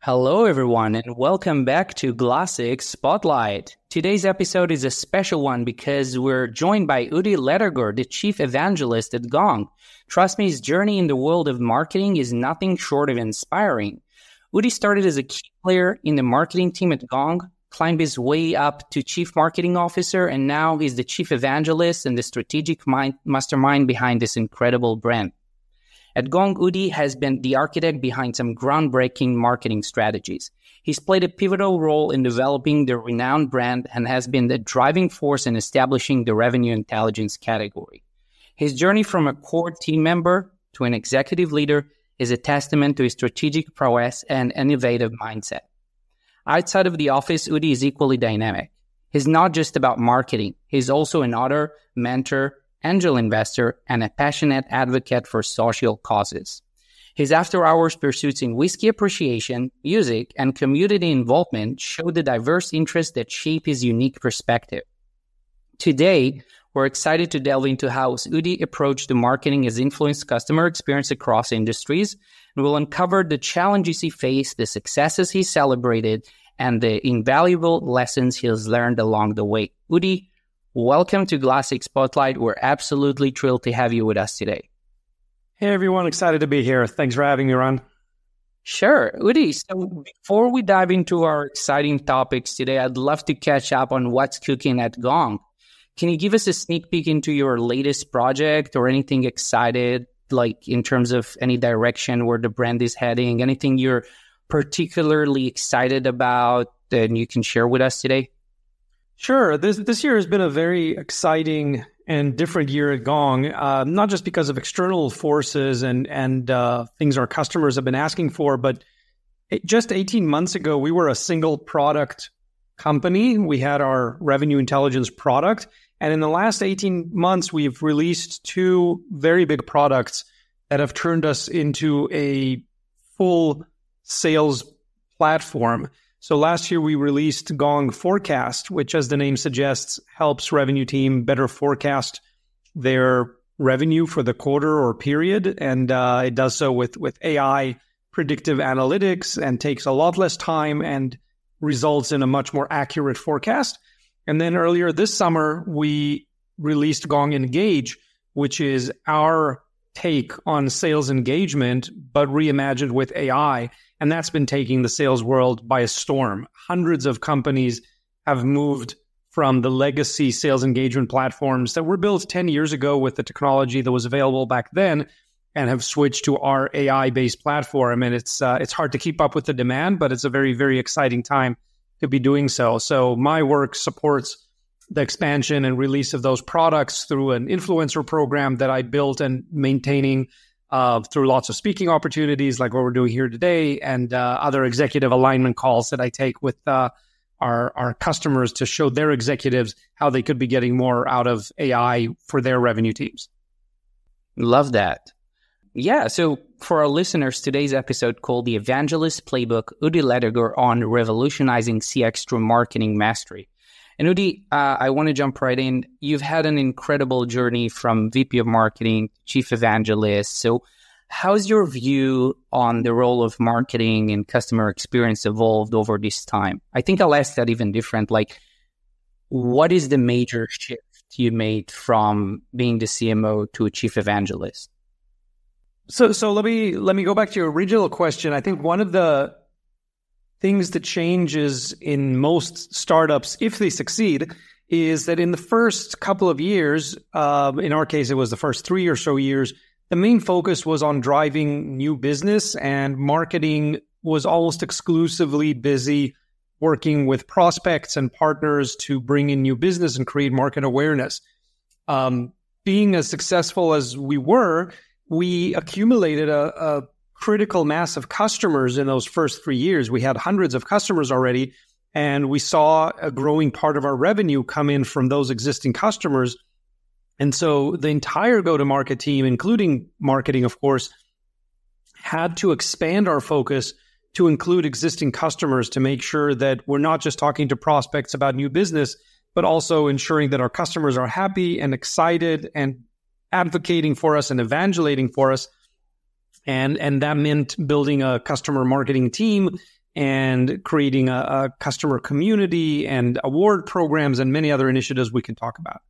Hello, everyone, and welcome back to Glassix Spotlight. Today's episode is a special one because we're joined by Udi Ledergor, the Chief Evangelist at Gong. Trust me, his journey in the world of marketing is nothing short of inspiring. Udi started as a key player in the marketing team at Gong, climbed his way up to Chief Marketing Officer, and now he's the Chief Evangelist and the strategic mastermind behind this incredible brand. At Gong, Udi has been the architect behind some groundbreaking marketing strategies. He's played a pivotal role in developing the renowned brand and has been the driving force in establishing the revenue intelligence category. His journey from a core team member to an executive leader is a testament to his strategic prowess and innovative mindset. Outside of the office, Udi is equally dynamic. He's not just about marketing. He's also an author, mentor, angel investor, and a passionate advocate for social causes. His after-hours pursuits in whiskey appreciation, music, and community involvement show the diverse interests that shape his unique perspective. Today, we're excited to delve into how Udi approach to marketing has influenced customer experience across industries, and we'll uncover the challenges he faced, the successes he celebrated, and the invaluable lessons he has learned along the way. Udi, welcome to Glassix Spotlight. We're absolutely thrilled to have you with us today. Hey, everyone. Excited to be here. Thanks for having me, Ron. Sure. Udi, so before we dive into our exciting topics today, I'd love to catch up on what's cooking at Gong. Can you give us a sneak peek into your latest project or anything excited, like in terms of any direction where the brand is heading, anything you're particularly excited about that you can share with us today? Sure. This year has been a very exciting and different year at Gong, not just because of external forces and things our customers have been asking for, but just 18 months ago, we were a single product company. We had our revenue intelligence product. And in the last 18 months, we've released two very big products that have turned us into a full sales platform. So last year, we released Gong Forecast, which, as the name suggests, helps revenue team better forecast their revenue for the quarter or period. And it does so with AI predictive analytics and takes a lot less time and results in a much more accurate forecast. And then earlier this summer, we released Gong Engage, which is our take on sales engagement, but reimagined with AI. And that's been taking the sales world by a storm. Hundreds of companies have moved from the legacy sales engagement platforms that were built 10 years ago with the technology that was available back then and have switched to our AI-based platform. And it's hard to keep up with the demand, but it's a very, very exciting time to be doing so. So my work supports the expansion and release of those products through an influencer program that I built and maintaining through lots of speaking opportunities like what we're doing here today and other executive alignment calls that I take with our customers to show their executives how they could be getting more out of AI for their revenue teams. Love that. Yeah, so for our listeners, today's episode called The Evangelist Playbook, Udi Ledergor on Revolutionizing CX through Marketing Mastery. And Udi, I want to jump right in. You've had an incredible journey from VP of Marketing, Chief Evangelist. So how's your view on the role of marketing and customer experience evolved over this time? I think I'll ask that even different. Like, what is the major shift you made from being the CMO to a Chief Evangelist? So let me go back to your original question. I think one of the things that changes in most startups, if they succeed, is that in the first couple of years, in our case, it was the first 3 or so years, the main focus was on driving new business, and marketing was almost exclusively busy working with prospects and partners to bring in new business and create market awareness. Being as successful as we were, we accumulated a critical mass of customers in those first 3 years. We had hundreds of customers already, and we saw a growing part of our revenue come in from those existing customers. And so the entire go-to-market team, including marketing, of course, had to expand our focus to include existing customers to make sure that we're not just talking to prospects about new business, but also ensuring that our customers are happy and excited and advocating for us and evangelating for us. And that meant building a customer marketing team and creating a customer community and award programs and many other initiatives we can talk about.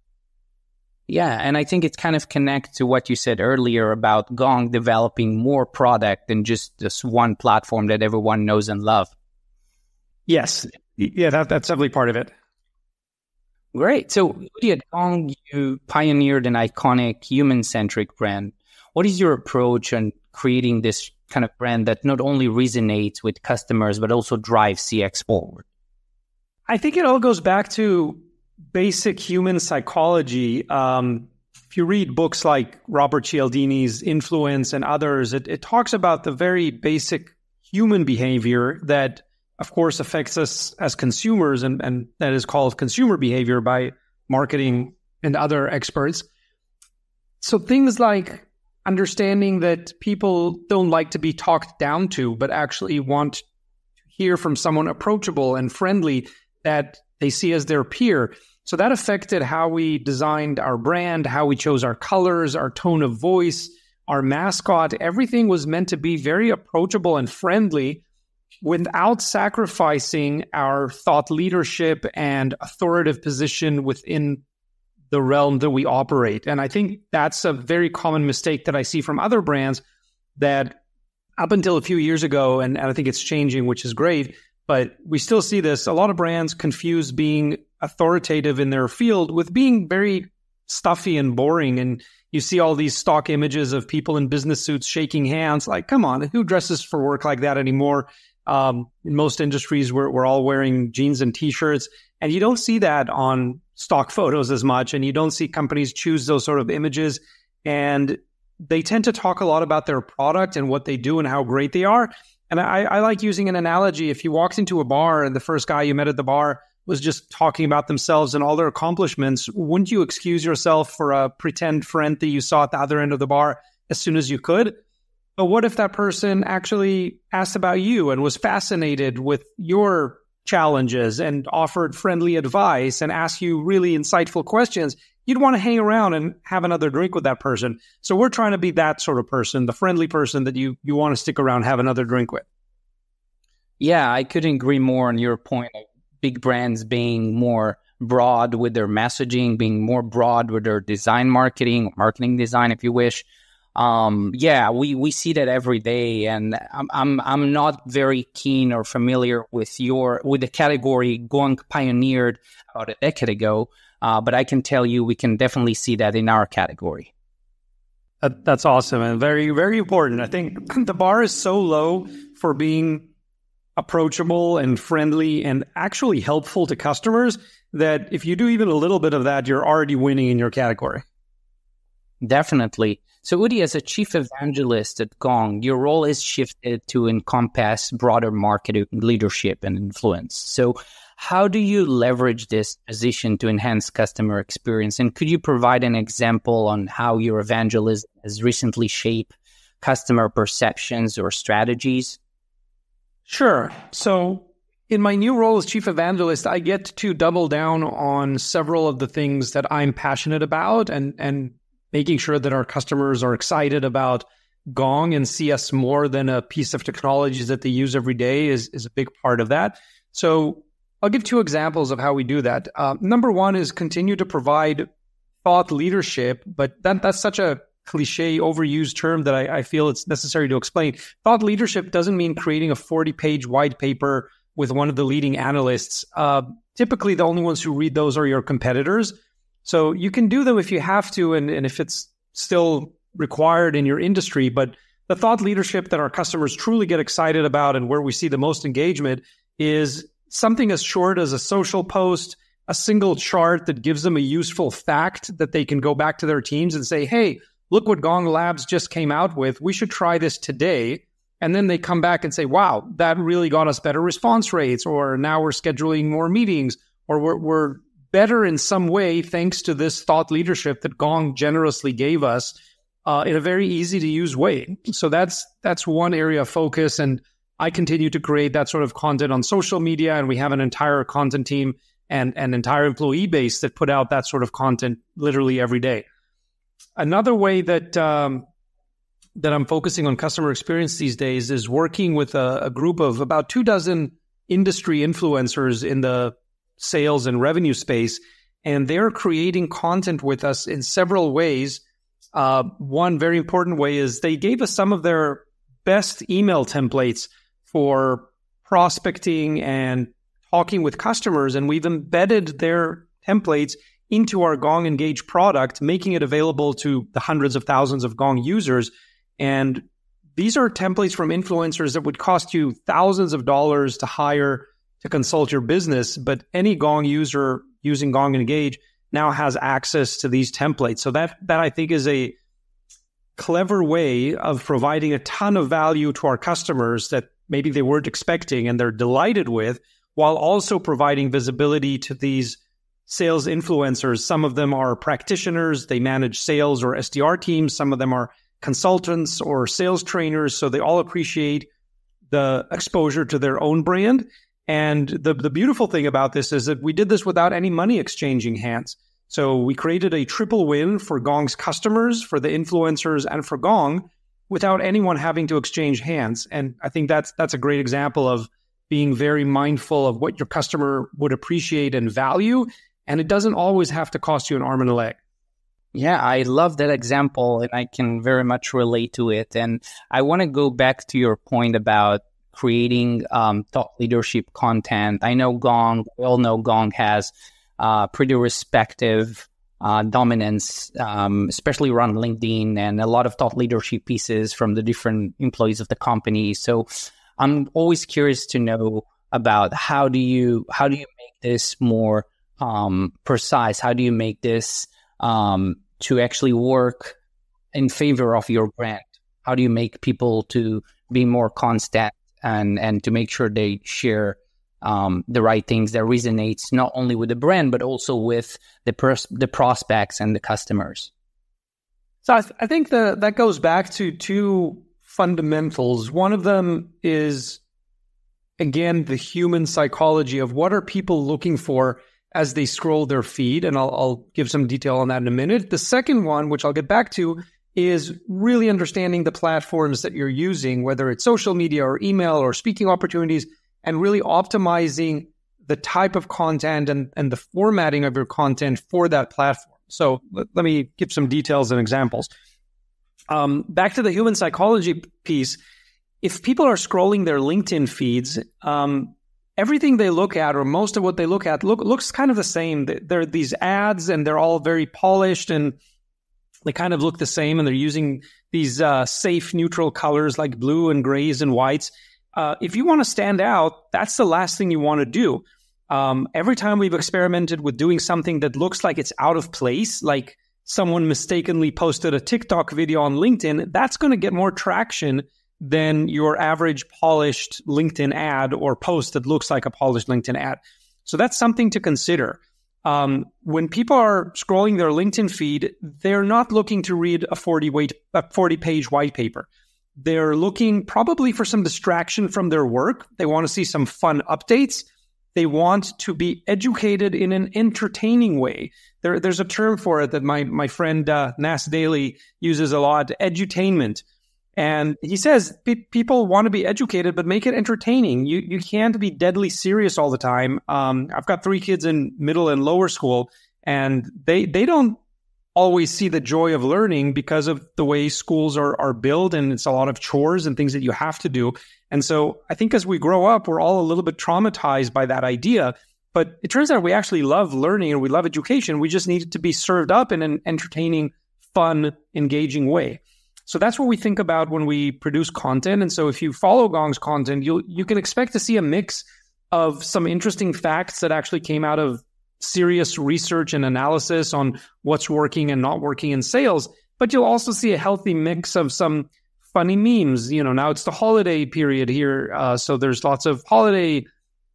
Yeah, and I think it kind of connects to what you said earlier about Gong developing more product than just this one platform that everyone knows and loves. Yes. Yeah, that's definitely part of it. Great. So Udi, at Gong, you pioneered an iconic human-centric brand. What is your approach on creating this kind of brand that not only resonates with customers, but also drives CX forward? I think it all goes back to basic human psychology. If you read books like Robert Cialdini's Influence and others, it talks about the very basic human behavior that, of course, affects us as consumers, and that is called consumer behavior by marketing and other experts. So things like understanding that people don't like to be talked down to, but actually want to hear from someone approachable and friendly that they see as their peer. So that affected how we designed our brand, how we chose our colors, our tone of voice, our mascot. Everything was meant to be very approachable and friendly without sacrificing our thought leadership and authoritative position within the realm that we operate. And I think that's a very common mistake that I see from other brands that up until a few years ago, and I think it's changing, which is great, but we still see this. A lot of brands confuse being authoritative in their field with being very stuffy and boring. And you see all these stock images of people in business suits shaking hands. Like, come on, who dresses for work like that anymore? In most industries, we're all wearing jeans and T-shirts. And you don't see that on stock photos as much. And you don't see companies choose those sort of images. And they tend to talk a lot about their product and what they do and how great they are. And I like using an analogy. If you walked into a bar and the first guy you met at the bar was just talking about themselves and all their accomplishments, wouldn't you excuse yourself for a pretend friend that you saw at the other end of the bar as soon as you could? But what if that person actually asked about you and was fascinated with your challenges and offered friendly advice and asked you really insightful questions? You'd want to hang around and have another drink with that person. So we're trying to be that sort of person, the friendly person that you want to stick around, have another drink with. Yeah, I couldn't agree more on your point of big brands being more broad with their messaging, being more broad with their design marketing design, if you wish. Yeah, we see that every day, and I'm not very keen or familiar with the category Gong pioneered about a decade ago. But I can tell you, we can definitely see that in our category. That's awesome and very, very important. I think the bar is so low for being approachable and friendly and actually helpful to customers that if you do even a little bit of that, you're already winning in your category. Definitely. So Udi, as a chief evangelist at Gong, your role is shifted to encompass broader market leadership and influence. So how do you leverage this position to enhance customer experience? And could you provide an example on how your evangelism has recently shaped customer perceptions or strategies? Sure. So in my new role as chief evangelist, I get to double down on several of the things that I'm passionate about and making sure that our customers are excited about Gong and see us more than a piece of technology that they use every day is a big part of that. So I'll give two examples of how we do that. Number one is continue to provide thought leadership, but that's such a cliche, overused term that I feel it's necessary to explain. Thought leadership doesn't mean creating a 40-page white paper with one of the leading analysts. Typically, the only ones who read those are your competitors. So you can do them if you have to and if it's still required in your industry. But the thought leadership that our customers truly get excited about and where we see the most engagement is something as short as a social post, a single chart that gives them a useful fact that they can go back to their teams and say, hey, look what Gong Labs just came out with. We should try this today. And then they come back and say, wow, that really got us better response rates, or now we're scheduling more meetings, or we're better in some way thanks to this thought leadership that Gong generously gave us in a very easy to use way. So that's one area of focus. And I continue to create that sort of content on social media, and we have an entire content team and an entire employee base that put out that sort of content literally every day. Another way that that I'm focusing on customer experience these days is working with a group of about 24 industry influencers in the sales and revenue space. And they're creating content with us in several ways. One very important way is they gave us some of their best email templates for prospecting and talking with customers. And we've embedded their templates into our Gong Engage product, making it available to the hundreds of thousands of Gong users. And these are templates from influencers that would cost you thousands of dollars to hire to consult your business. But any Gong user using Gong Engage now has access to these templates. So that I think is a clever way of providing a ton of value to our customers that maybe they weren't expecting and they're delighted with, while also providing visibility to these sales influencers. Some of them are practitioners. They manage sales or SDR teams. Some of them are consultants or sales trainers. So they all appreciate the exposure to their own brand. And the beautiful thing about this is that we did this without any money exchanging hands. So we created a triple win for Gong's customers, for the influencers, and for Gong without anyone having to exchange hands. And I think that's a great example of being very mindful of what your customer would appreciate and value. And it doesn't always have to cost you an arm and a leg. Yeah, I love that example, and I can very much relate to it. And I want to go back to your point about creating thought leadership content. I know Gong, we all know Gong has pretty respective dominance, especially around LinkedIn, and a lot of thought leadership pieces from the different employees of the company. So I'm always curious to know about how do you make this more precise? How do you make this to actually work in favor of your brand? How do you make people to be more constant and to make sure they share the right things that resonates not only with the brand, but also with the prospects and the customers? So I think that goes back to two fundamentals. One of them is, again, the human psychology of what are people looking for as they scroll their feed. And I'll give some detail on that in a minute. The second one, which I'll get back to, is really understanding the platforms that you're using, whether it's social media or email or speaking opportunities, and really optimizing the type of content and the formatting of your content for that platform. So let me give some details and examples. Back to the human psychology piece. If people are scrolling their LinkedIn feeds, everything they look at, or most of what they look at, looks kind of the same. There are these ads, and they're all very polished, and they kind of look the same, and they're using these safe, neutral colors like blue and grays and whites. If you want to stand out, that's the last thing you want to do. Every time we've experimented with doing something that looks like it's out of place, like someone mistakenly posted a TikTok video on LinkedIn, that's going to get more traction than your average polished LinkedIn ad or post that looks like a polished LinkedIn ad. So that's something to consider. When people are scrolling their LinkedIn feed, they're not looking to read a 40-page white paper. They're looking probably for some distraction from their work. They want to see some fun updates. They want to be educated in an entertaining way. There's a term for it that my friend Nas Daly uses a lot, edutainment. And he says people want to be educated, but make it entertaining. You can't be deadly serious all the time. I've got 3 kids in middle and lower school, and they don't always see the joy of learning because of the way schools are built, and it's a lot of chores and things that you have to do. And so I think as we grow up, we're all a little bit traumatized by that idea. But it turns out we actually love learning and we love education. We just need it to be served up in an entertaining, fun, engaging way. So that's what we think about when we produce content. And so if you follow Gong's content, you can expect to see a mix of some interesting facts that actually came out of serious research and analysis on what's working and not working in sales. But you'll also see a healthy mix of some funny memes. Now it's the holiday period here. So there's lots of holiday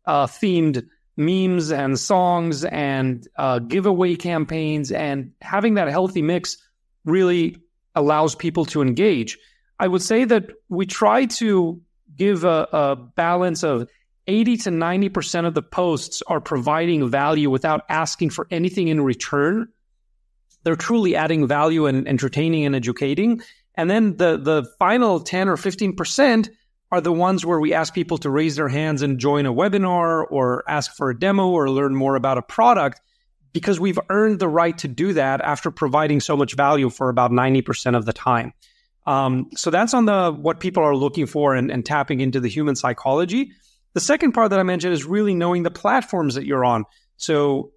themed memes and songs and giveaway campaigns. And having that healthy mix really allows people to engage. I would say that we try to give a balance of 80 to 90% of the posts are providing value without asking for anything in return. They're truly adding value and entertaining and educating. And then the final 10 or 15% are the ones where we ask people to raise their hands and join a webinar or ask for a demo or learn more about a product, because we've earned the right to do that after providing so much value for about 90% of the time. So that's on what people are looking for and tapping into the human psychology. The second part that I mentioned is really knowing the platforms that you're on. So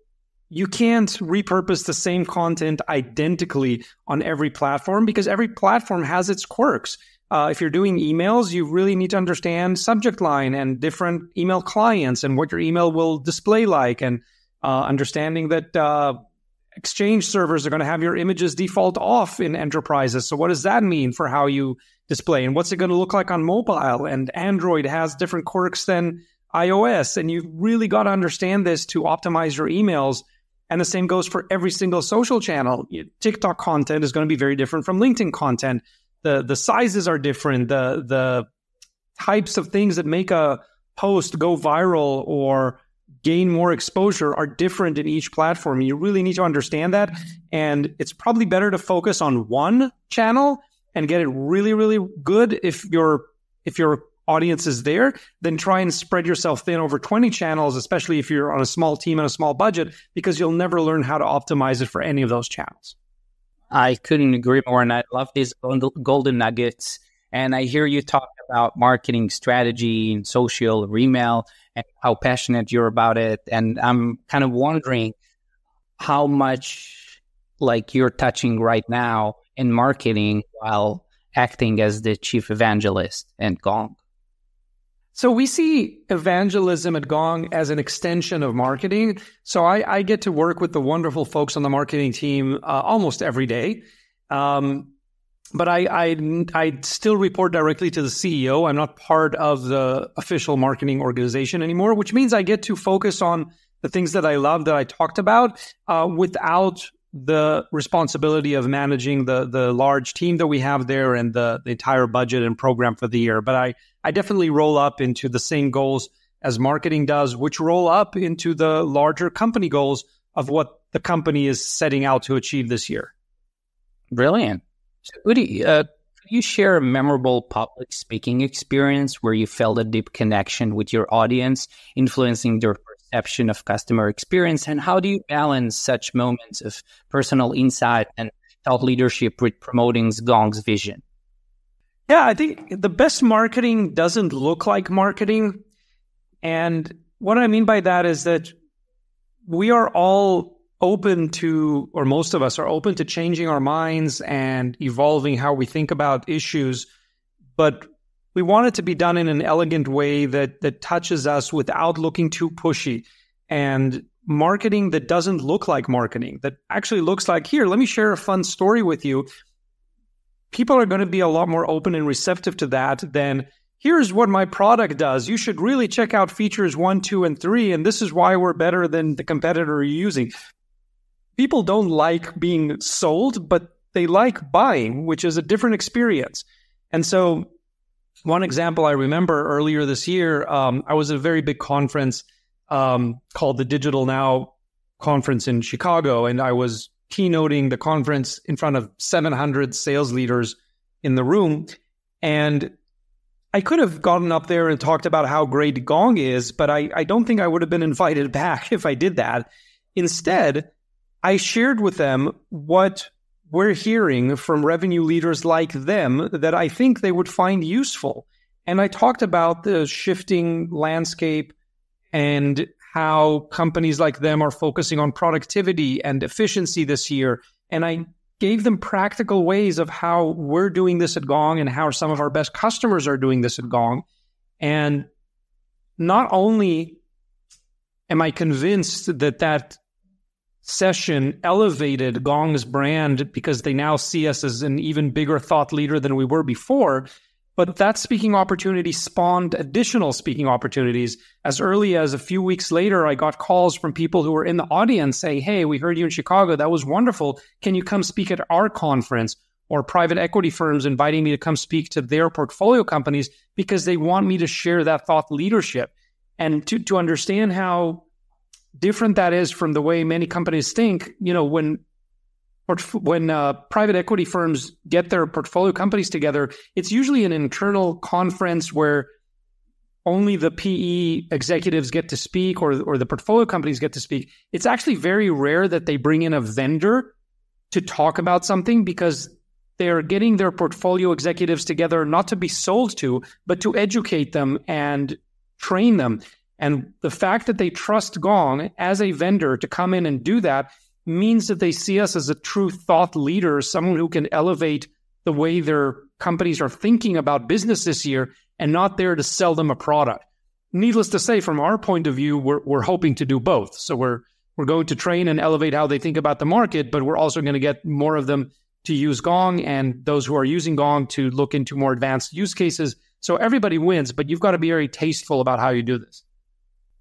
you can't repurpose the same content identically on every platform because every platform has its quirks. If you're doing emails, you really need to understand subject line and different email clients and what your email will display like, and understanding that Exchange servers are going to have your images default off in enterprises. So what does that mean for how you display? And what's it going to look like on mobile? And Android has different quirks than iOS. And you've really got to understand this to optimize your emails. And the same goes for every single social channel. TikTok content is going to be very different from LinkedIn content. The sizes are different. The types of things that make a post go viral or gain more exposure are different in each platform. You really need to understand that. And it's probably better to focus on one channel and get it really, really good if your audience is there, than try and spread yourself thin over 20 channels, especially if you're on a small team and a small budget, because you'll never learn how to optimize it for any of those channels. I couldn't agree more. And I love these golden nuggets. And I hear you talk about marketing strategy and social or email and how passionate you're about it. And I'm kind of wondering how much like you're touching right now in marketing while acting as the chief evangelist at Gong. So we see evangelism at Gong as an extension of marketing. So I get to work with the wonderful folks on the marketing team almost every day. But I still report directly to the CEO. I'm not part of the official marketing organization anymore, which means I get to focus on the things that I love that I talked about without the responsibility of managing the large team that we have there and the entire budget and program for the year. But I definitely roll up into the same goals as marketing does, which roll up into the larger company goals of what the company is setting out to achieve this year. Brilliant. So, Udi, could you share a memorable public speaking experience where you felt a deep connection with your audience, influencing their perception of customer experience? And how do you balance such moments of personal insight and thought leadership with promoting Gong's vision? Yeah, I think the best marketing doesn't look like marketing. And what I mean by that is that we are all open to, or most of us are open to changing our minds and evolving how we think about issues. But we want it to be done in an elegant way that touches us without looking too pushy. And marketing that doesn't look like marketing, that actually looks like, here, let me share a fun story with you. People are going to be a lot more open and receptive to that than, here's what my product does. You should really check out features 1, 2, and 3, and this is why we're better than the competitor you're using. People don't like being sold, but they like buying, which is a different experience. And so one example I remember earlier this year, I was at a very big conference called the Digital Now conference in Chicago, and I was keynoting the conference in front of 700 sales leaders in the room. And I could have gotten up there and talked about how great Gong is, but I don't think I would have been invited back if I did that. Instead, I shared with them what we're hearing from revenue leaders like them that I think they would find useful. And I talked about the shifting landscape and how companies like them are focusing on productivity and efficiency this year. And I gave them practical ways of how we're doing this at Gong and how some of our best customers are doing this at Gong. And not only am I convinced that session elevated Gong's brand because they now see us as an even bigger thought leader than we were before, but that speaking opportunity spawned additional speaking opportunities. As early as a few weeks later, I got calls from people who were in the audience saying, hey, we heard you in Chicago. That was wonderful. Can you come speak at our conference? Or private equity firms inviting me to come speak to their portfolio companies because they want me to share that thought leadership. And to understand how different that is from the way many companies think, when when private equity firms get their portfolio companies together, it's usually an internal conference where only the PE executives get to speak or the portfolio companies get to speak. It's actually very rare that they bring in a vendor to talk about something, because they're getting their portfolio executives together not to be sold to, but to educate them and train them. And the fact that they trust Gong as a vendor to come in and do that means that they see us as a true thought leader, someone who can elevate the way their companies are thinking about business this year, and not there to sell them a product. Needless to say, from our point of view, we're hoping to do both. So we're going to train and elevate how they think about the market, but we're also going to get more of them to use Gong, and those who are using Gong to look into more advanced use cases. So everybody wins, but you've got to be very tasteful about how you do this.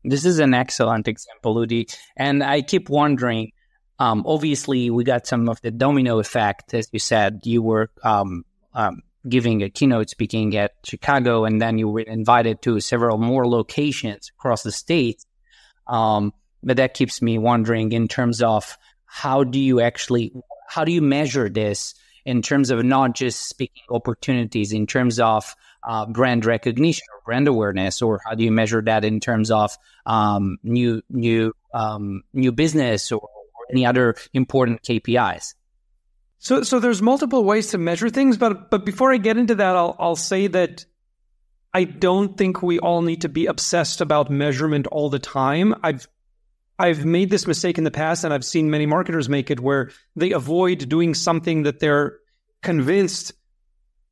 This is an excellent example, Udi. And I keep wondering, obviously, we got some of the domino effect. As you said, you were giving a keynote speaking at Chicago, and then you were invited to several more locations across the state. But that keeps me wondering in terms of how do you measure this in terms of not just speaking opportunities, in terms of brand recognition or brand awareness, or how do you measure that in terms of new business or any other important KPIs? So there's multiple ways to measure things, but before I get into that, I'll say that I don't think we all need to be obsessed about measurement all the time. I've made this mistake in the past, and I've seen many marketers make it, where they avoid doing something that they're convinced.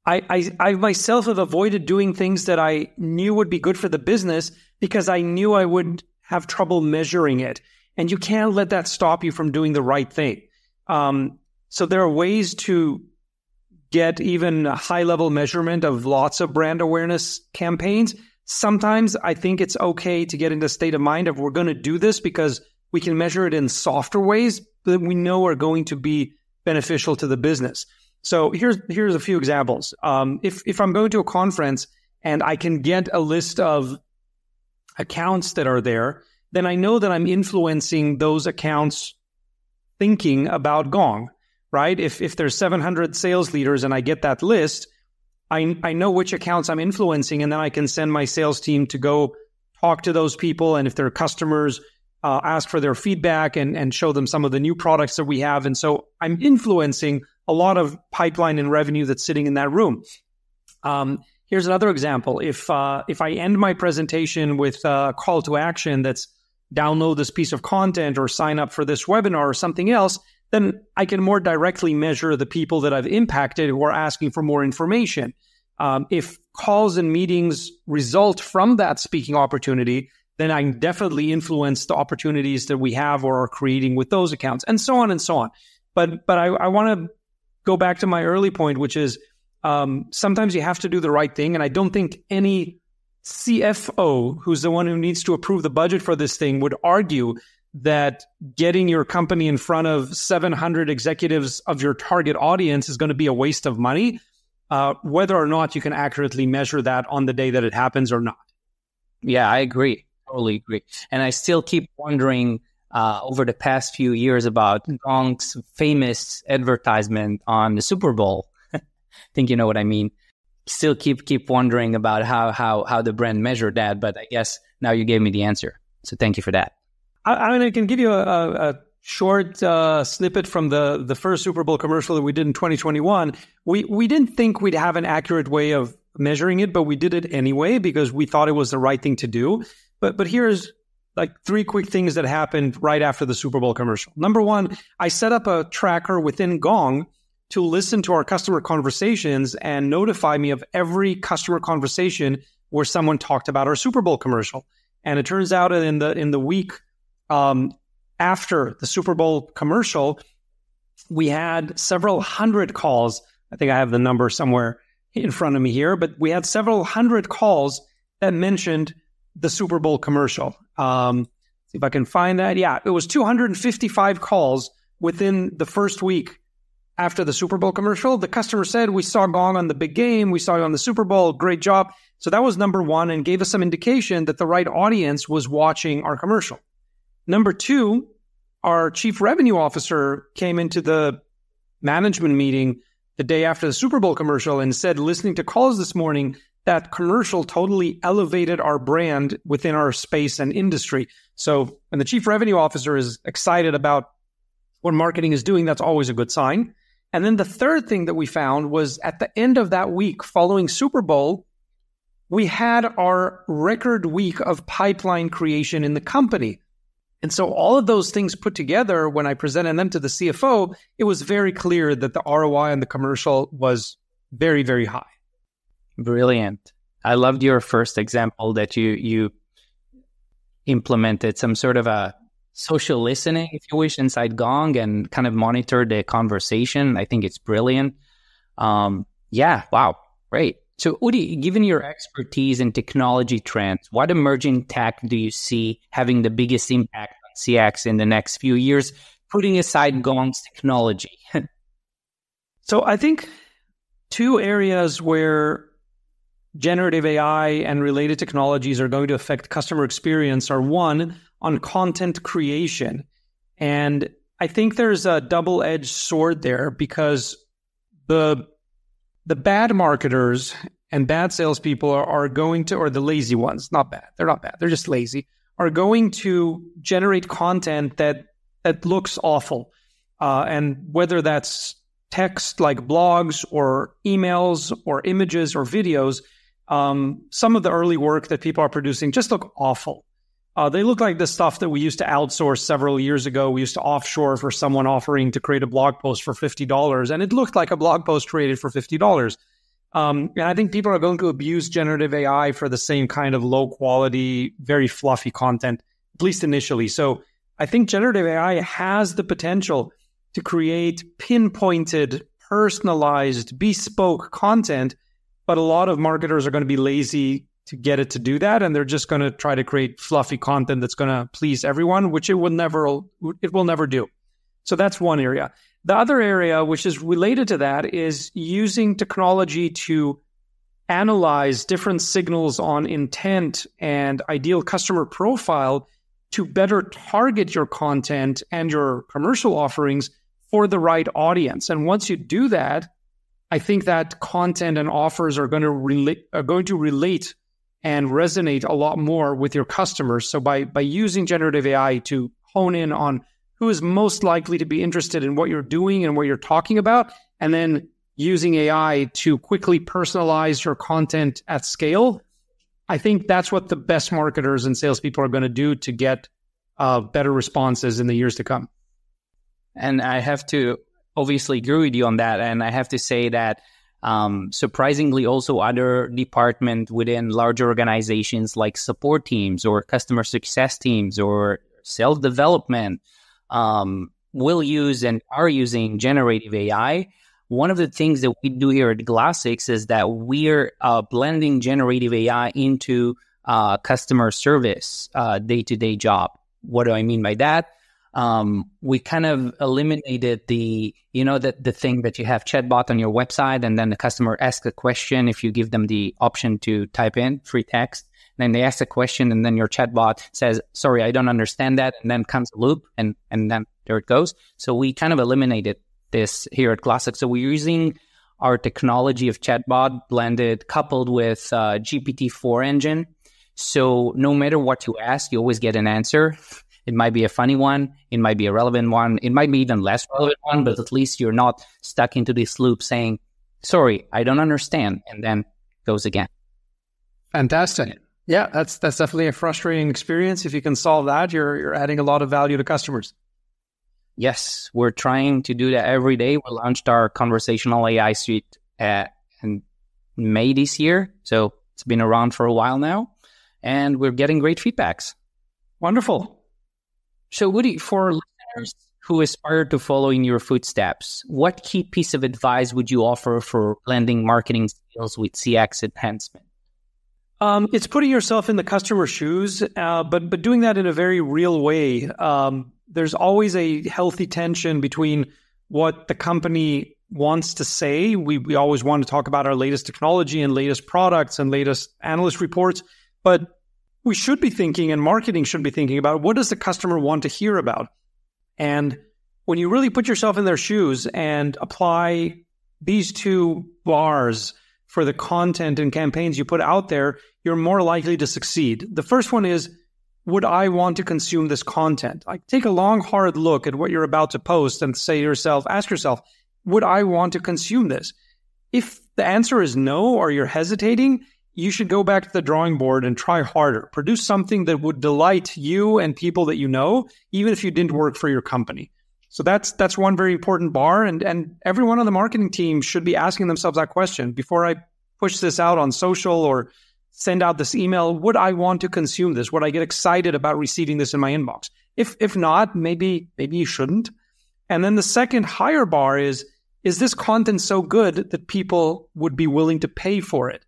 I myself have avoided doing things that I knew would be good for the business because I knew I would have trouble measuring it. And you can't let that stop you from doing the right thing. So there are ways to get even a high-level measurement of lots of brand awareness campaigns. Sometimes I think it's okay to get into a state of mind of we're going to do this because we can measure it in softer ways that we know are going to be beneficial to the business. So here's a few examples. If I'm going to a conference and I can get a list of accounts that are there, then I know that I'm influencing those accounts thinking about Gong, right? If there's 700 sales leaders and I get that list, I know which accounts I'm influencing, and then I can send my sales team to go talk to those people. And if they're customers, ask for their feedback and show them some of the new products that we have. And so I'm influencing a lot of pipeline and revenue that's sitting in that room. Here's another example. If I end my presentation with a call to action that's download this piece of content or sign up for this webinar or something else, then I can more directly measure the people that I've impacted who are asking for more information. If calls and meetings result from that speaking opportunity, then I can definitely influence the opportunities that we have or are creating with those accounts, and so on and so on. But I want to go back to my early point, which is sometimes you have to do the right thing. And I don't think any CFO, who's the one who needs to approve the budget for this thing, would argue that getting your company in front of 700 executives of your target audience is going to be a waste of money, whether or not you can accurately measure that on the day that it happens or not. Yeah, I agree. Totally agree. And I still keep wondering over the past few years about Gong's famous advertisement on the Super Bowl. I think you know what I mean. Still keep wondering about how the brand measured that, but I guess now you gave me the answer. So thank you for that. I can give you a short snippet from the first Super Bowl commercial that we did in 2021. We didn't think we'd have an accurate way of measuring it, but we did it anyway because we thought it was the right thing to do. But here's like 3 quick things that happened right after the Super Bowl commercial. Number one, I set up a tracker within Gong to listen to our customer conversations and notify me of every customer conversation where someone talked about our Super Bowl commercial. And it turns out that in the week after the Super Bowl commercial, we had several hundred calls. I think I have the number somewhere in front of me here, but we had several hundred calls that mentioned the Super Bowl commercial. See if I can find that. Yeah, it was 255 calls within the first week after the Super Bowl commercial. The customer said, we saw Gong on the big game. We saw you on the Super Bowl. Great job. So that was number one and gave us some indication that the right audience was watching our commercial. Number two, our chief revenue officer came into the management meeting the day after the Super Bowl commercial and said, listening to calls this morning, that commercial totally elevated our brand within our space and industry. So when the chief revenue officer is excited about what marketing is doing, that's always a good sign. And then the third thing that we found was at the end of that week following Super Bowl, we had our record week of pipeline creation in the company. And so all of those things put together, when I presented them to the CFO, it was very clear that the ROI on the commercial was very, very high. Brilliant. I loved your first example that you implemented some sort of a social listening, if you wish, inside Gong and kind of monitor the conversation. I think it's brilliant. Yeah, wow, great. So Udi, given your expertise in technology trends, what emerging tech do you see having the biggest impact on CX in the next few years, putting aside Gong's technology? So I think two areas where generative AI and related technologies are going to affect customer experience are one, on content creation. And I think there's a double-edged sword there because the bad marketers and bad salespeople are going to, or the lazy ones, they're not bad, they're just lazy, are going to generate content that looks awful. And whether that's text like blogs or emails or images or videos, some of the early work that people are producing just look awful. They look like the stuff that we used to outsource several years ago. We used to offshore for someone offering to create a blog post for $50, and it looked like a blog post created for $50. And I think people are going to abuse generative AI for the same kind of low quality, very fluffy content, at least initially. So I think generative AI has the potential to create pinpointed, personalized, bespoke content, but a lot of marketers are going to be lazy to get it to do that, and they're just going to try to create fluffy content that's going to please everyone, which it will never do. So that's one area. The other area, which is related to that, is using technology to analyze different signals on intent and ideal customer profile to better target your content and your commercial offerings for the right audience. And once you do that, I think that content and offers are going to relate and resonate a lot more with your customers. So by using generative AI to hone in on who is most likely to be interested in what you're doing and what you're talking about, and then using AI to quickly personalize your content at scale, I think that's what the best marketers and salespeople are going to do to get better responses in the years to come. And I have to obviously agree with you on that. And I have to say that surprisingly, also other departments within large organizations like support teams or customer success teams or sales development will use and are using generative AI. One of the things that we do here at Glassix is that we're blending generative AI into customer service day-to-day job. What do I mean by that? We kind of eliminated the thing that you have chatbot on your website and then the customer asks a question. If you give them the option to type in free text, then they ask a question and then your chatbot says, sorry, I don't understand that. And then comes a loop and then there it goes. So we kind of eliminated this here at Glassix. So we're using our technology of chatbot coupled with GPT-4 engine. So no matter what you ask, you always get an answer. It might be a funny one. It might be a relevant one. It might be even less relevant one, but at least you're not stuck into this loop saying, sorry, I don't understand. And then goes again. Fantastic. Yeah, that's definitely a frustrating experience. If you can solve that, you're adding a lot of value to customers. Yes, we're trying to do that every day. We launched our conversational AI suite in May this year. So it's been around for a while now, and we're getting great feedbacks. Wonderful. So Udi, for listeners who aspire to follow in your footsteps, what key piece of advice would you offer for blending marketing skills with CX enhancement? It's putting yourself in the customer's shoes, but doing that in a very real way. There's always a healthy tension between what the company wants to say. We always want to talk about our latest technology and latest products and latest analyst reports, but we should be thinking, and marketing should be thinking about, what does the customer want to hear about? And when you really put yourself in their shoes and apply these two bars for the content and campaigns you put out there, you're more likely to succeed. The first one is, would I want to consume this content? Like, take a long, hard look at what you're about to post and say to yourself, ask yourself, would I want to consume this? If the answer is no, or you're hesitating, you should go back to the drawing board and try harder. Produce something that would delight you and people that you know, even if you didn't work for your company. So that's one very important bar. And everyone on the marketing team should be asking themselves that question. Before I push this out on social or send out this email, would I want to consume this? Would I get excited about receiving this in my inbox? If not, maybe you shouldn't. And then the second higher bar is this content so good that people would be willing to pay for it?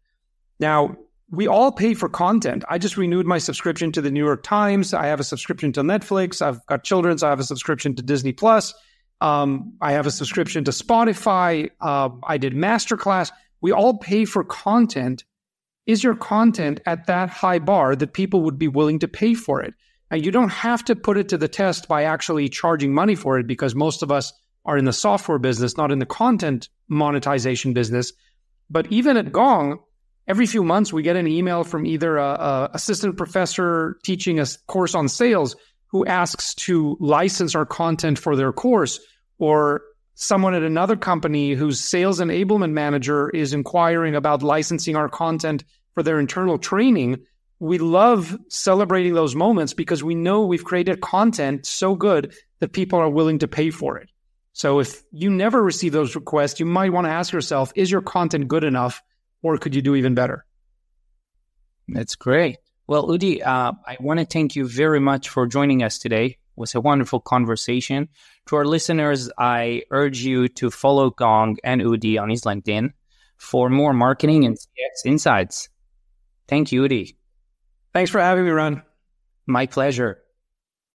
Now, we all pay for content. I just renewed my subscription to the New York Times. I have a subscription to Netflix. I've got children, so I have a subscription to Disney Plus. I have a subscription to Spotify. I did masterclass. We all pay for content. Is your content at that high bar that people would be willing to pay for it? And you don't have to put it to the test by actually charging money for it, because most of us are in the software business, not in the content monetization business. But even at Gong, every few months we get an email from either a assistant professor teaching a course on sales who asks to license our content for their course, or someone at another company whose sales enablement manager is inquiring about licensing our content for their internal training. We love celebrating those moments because we know we've created content so good that people are willing to pay for it. So if you never receive those requests, you might want to ask yourself, is your content good enough, or could you do even better? That's great. Well, Udi, I want to thank you very much for joining us today. It was a wonderful conversation. To our listeners, I urge you to follow Gong and Udi on his LinkedIn for more marketing and CX insights. Thank you, Udi. Thanks for having me, Ron. My pleasure.